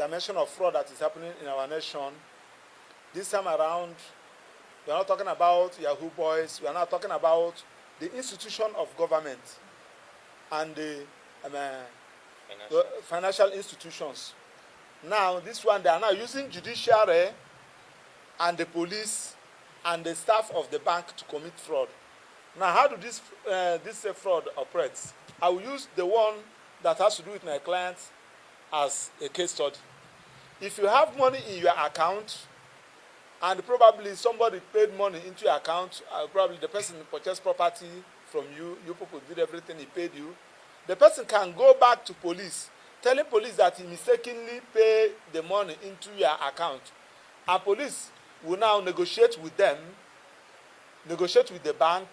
dimension of fraud that is happening in our nation. This time around, we are not talking about Yahoo boys. We are not talking about the institution of government and the financial institutions. Now, this one, they are now using judiciary and the police and the staff of the bank to commit fraud. Now, how do this fraud operates? I will use the one that has to do with my clients as a case study. If you have money in your account, and probably somebody paid money into your account, probably the person purchased property from you, you people did everything, he paid you, the person can go back to police, telling police that he mistakenly paid the money into your account. And police will now negotiate with them, negotiate with the bank,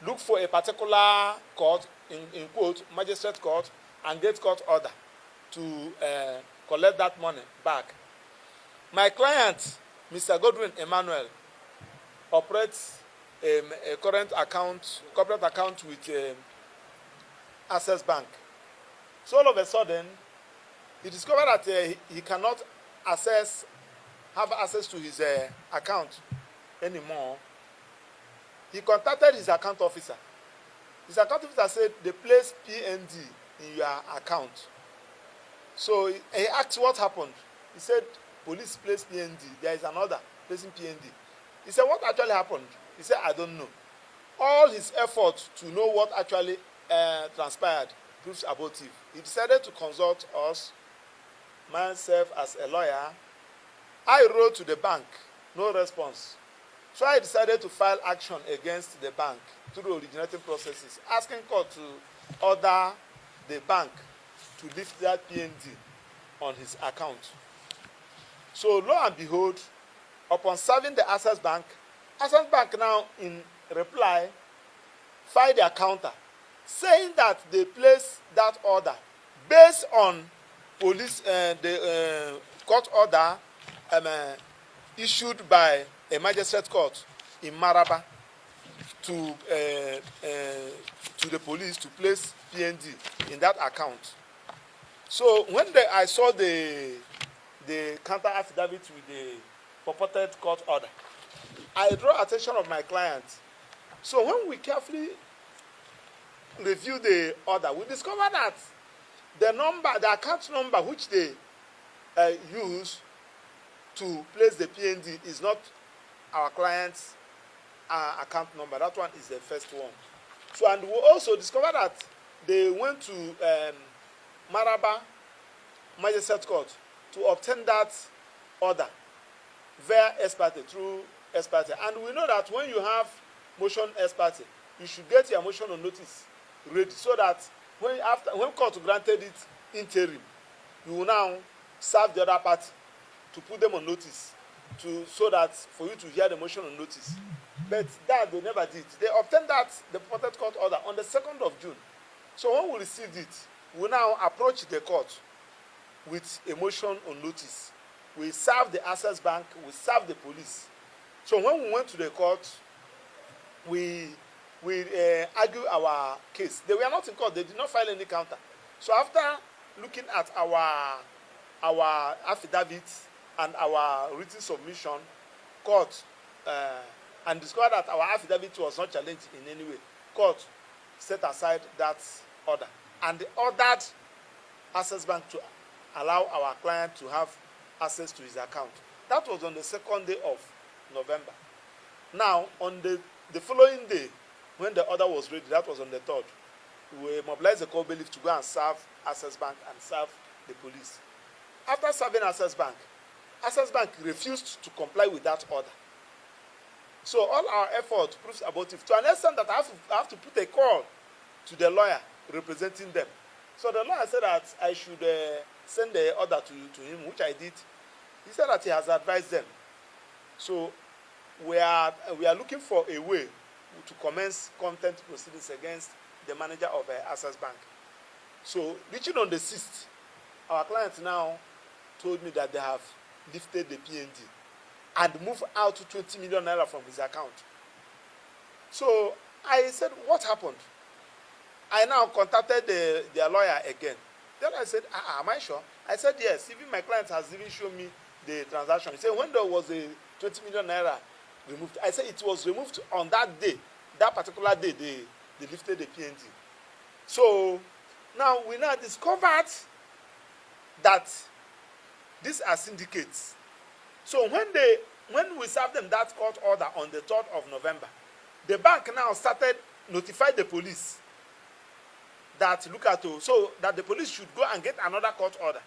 look for a particular court, in quote, magistrate court, and get court order to collect that money back. My client, Mr. Godwin Emmanuel, operates a current account, corporate account with Access Bank. So all of a sudden, he discovered that he cannot have access to his account anymore. He contacted his account officer. His account officer said, they placed PND in your account. So he asked what happened. He said, police placed PND. There is another placing PND. He said, what actually happened? He said, I don't know. All his effort to know what actually transpired proves abortive. He decided to consult us, myself as a lawyer. I wrote to the bank, no response. So I decided to file action against the bank through originating processes, asking court to order the bank to lift that PND on his account. So lo and behold, upon serving the Access Bank now in reply filed their counter, saying that they placed that order based on police the court order issued by a magistrate court in Maraba to the police to place PND in that account. So when I saw the counter affidavit with the purported court order, I draw attention of my client. So when we carefully review the order, we discover that the account number which they use to place the PND is not our client's account number. That one is the first one. So, and we also discovered that they went to Maraba Magistrate Court to obtain that order via ex parte, through ex parte. And we know that when you have motion ex parte, you should get your motion on notice ready, so that when court granted it interim, you will now serve the other party to put them on notice, so that for you to hear the motion on notice. But that they never did. They obtained the purported court order on the 2nd of June. So when we received it, we now approach the court with a motion on notice. We serve the Access Bank, we serve the police. So when we went to the court, we argue our case. They were not in court. They did not file any counter. So after looking at our affidavits and our written submission, court and discovered that our affidavit was not challenged in any way, court set aside that order and ordered Access Bank to allow our client to have access to his account. That was on the 2nd day of November. Now, on the following day, when the order was ready, that was on the 3rd, we mobilized the court bailiff to go and serve Access Bank and serve the police. After serving Access Bank refused to comply with that order. So all our effort proves abortive, to an extent that I have to put a call to the lawyer representing them. So the lawyer said that I should send the order to him, which I did. He said that he has advised them. So we are looking for a way to commence contempt proceedings against the manager of Access Bank. So reaching on the 6th, our client now told me that they have lifted the PND and moved out to 20 million naira from his account. So I said, what happened? I now contacted their lawyer again. Then I said, am I sure? I said, yes. Even my client has even shown me the transaction. He said, when there was a 20 million naira removed, I said it was removed on that day. That particular day, they lifted the PNG. So now we now discovered that these are syndicates. So when we served them that court order on the 3rd of November, the bank now started notify the police that look at it, so that the police should go and get another court order.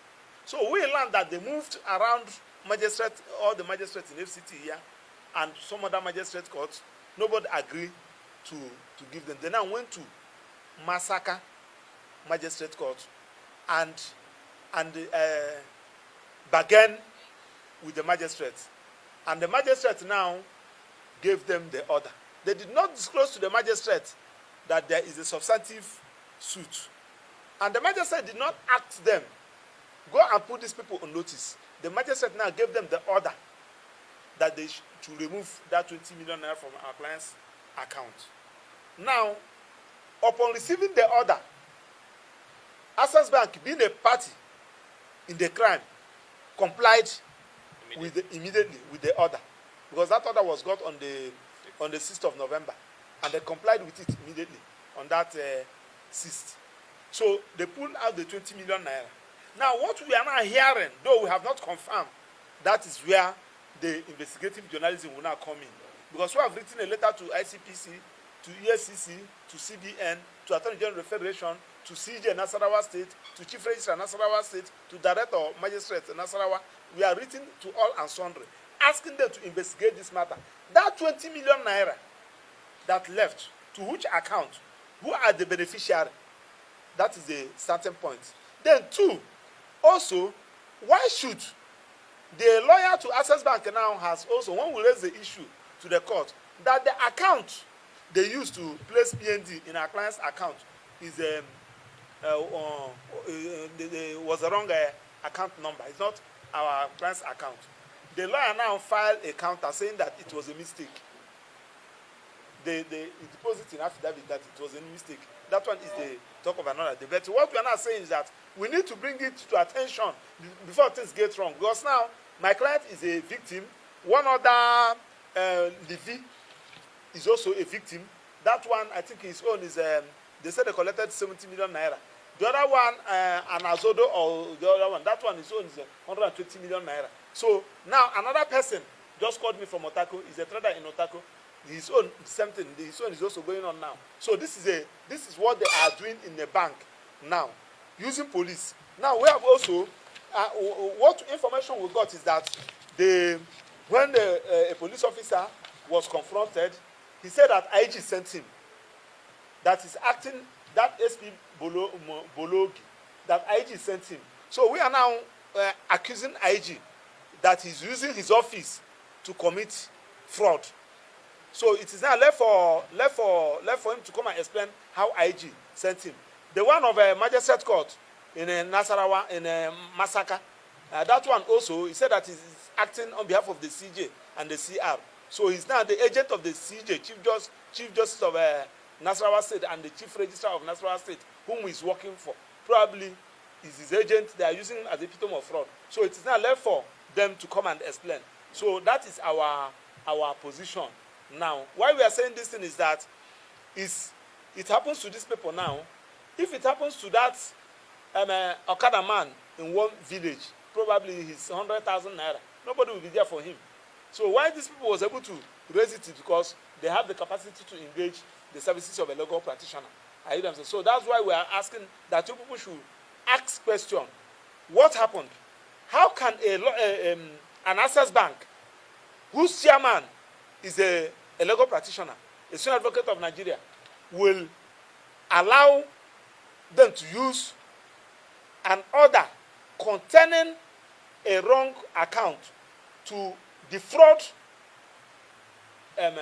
So we learned that they moved around magistrate, all the magistrates in FCT here, and some other magistrate courts. Nobody agreed to give them. They now went to Masaka Magistrate Court and bargained with the magistrates. And the magistrate now gave them the order. They did not disclose to the magistrate that there is a substantive suit. And the magistrate did not ask them, go and put these people on notice. The magistrate now gave them the order that they should remove that 20 million naira from our client's account. Now, upon receiving the order, Access Bank, being a party in the crime, complied immediately with the order, because that order was got on the 6th of November, and they complied with it immediately on that 6th. So they pulled out the 20 million naira. Now, what we are now hearing, though we have not confirmed, that is where the investigative journalism will now come in, because we have written a letter to ICPC, to ESCC, to CBN, to Attorney General Federation, to CJ Nasarawa State, to Chief Registrar Nasarawa State, to Director of Magistrates Nasarawa. We are written to all and sundry, asking them to investigate this matter. That 20 million naira that left, to which account, who are the beneficiary? That is the starting point. Then two, also, why should the lawyer to Access Bank now has also, when we raise the issue to the court, that the account they used to place PND in our client's account is was the wrong account number. It's not our client's account. The lawyer now filed a counter saying that it was a mistake. They deposit in affidavit that it was a mistake. That one is the talk of another day. But what we are now saying is that we need to bring it to attention before things get wrong. Because now my client is a victim. One other Livy is also a victim. That one, I think his own is, they said they collected 70 million naira. The other one, Anazodo, or the other one, that one, his own is 120 million naira. So now another person just called me from Otako. He's a trader in Otako. His own, same thing. His own is also going on now. So this is what they are doing in the bank now, using police. Now we have also, what information we got is that when a police officer was confronted, he said that IG sent him. That is acting, that SP Bologi, that IG sent him. So we are now accusing IG that he's using his office to commit fraud. So it is now left for him to come and explain how IG sent him. The one of a magistrate court in Nasarawa, in Masaka, that one also, he said that he's acting on behalf of the CJ and the CR. So he's now the agent of the CJ, Chief Justice of Nasarawa State, and the Chief Registrar of Nasarawa State, whom he's working for. Probably is his agent. They are using him as a epitome of fraud. So it is now left for them to come and explain. So that is our position now. Why we are saying this thing is that it happens to these people now. If it happens to that Okada man in one village, probably he's 100,000 naira. Nobody will be there for him. So why these people was able to raise it is because they have the capacity to engage the services of a legal practitioner. So that's why we are asking that you people should ask question. What happened? How can an Access Bank, whose chairman is a legal practitioner, a senior advocate of Nigeria, will allow them to use an order containing a wrong account to defraud an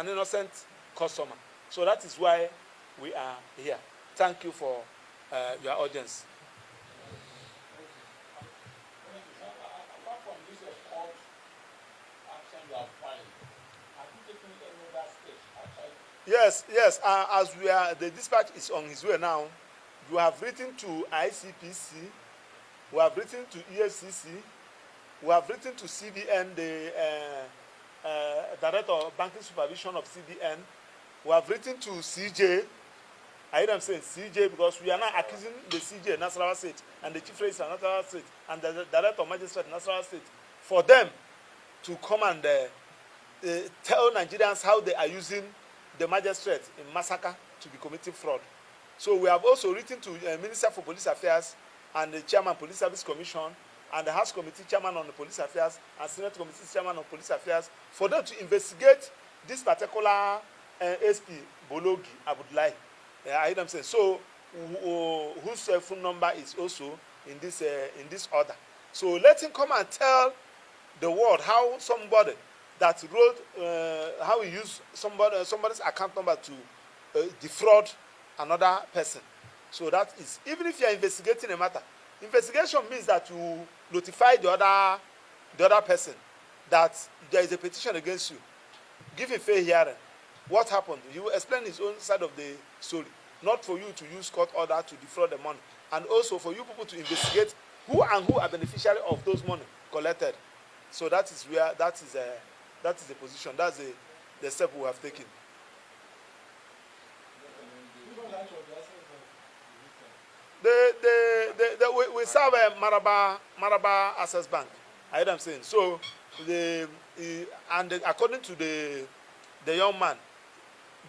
innocent customer? So that is why we are here. Thank you for your audience. Apart from this court action you are filing, have you taken any other stage? Yes. As we are, the dispatch is on his way now. You have written to ICPC, we have written to EFCC, we have written to CBN, the Director of Banking Supervision of CBN, we have written to CJ. I hear them saying CJ because we are now accusing the CJ, Nasarawa State, and the Chief Registrar, Nasarawa State, and the Director of Magistrate, Nasarawa State, for them to come and tell Nigerians how they are using the magistrate in massacre to be committing fraud. So we have also written to Minister for Police Affairs and the Chairman Police Service Commission and the House Committee Chairman on the Police Affairs and Senate Committee Chairman on Police Affairs for them to investigate this particular SP Bologi Abudulai. I hear them say so. Whose phone number is also in this order. So let him come and tell the world how somebody that wrote how he used somebody's account number to defraud another person. So that is, even if you are investigating a matter, investigation means that you notify the other person that there is a petition against you. Give him fair hearing. What happened? He will explain his own side of the story. Not for you to use court order to defraud the money, and also for you people to investigate who are beneficiary of those money collected. So that is where that is the position. That's the step we have taken. We serve Maraba Access Bank. I heard them saying so. According to the young man,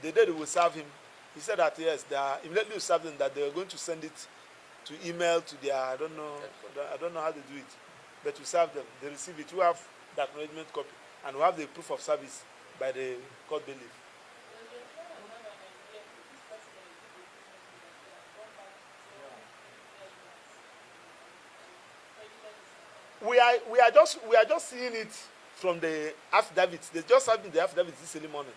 the day they will serve him, he said that yes, they are immediately serve them that they are going to send it to email to their I don't know how to do it, but to serve them, they receive it. We have the acknowledgement copy and we have the proof of service by the court bailiff. We are just seeing it from the affidavit. They just having the affidavit this early morning.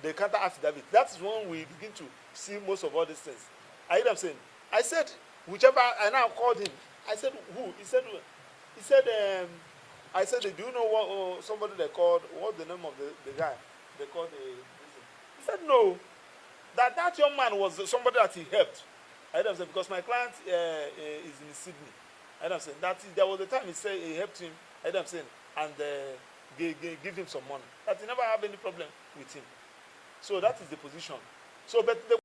The counter affidavit. That's when we begin to see most of all these things. I hear them saying. I said whichever. I now called him. I said who? He said. I said, do you know what somebody they called? What's the name of the guy? They called the. He said no. That young man was somebody that he helped. I heard them say because my client is in Sydney. I heard them saying that there was a time he said he helped him. I heard them saying and give him some money. That he never have any problem with him. So that is the position. So, but the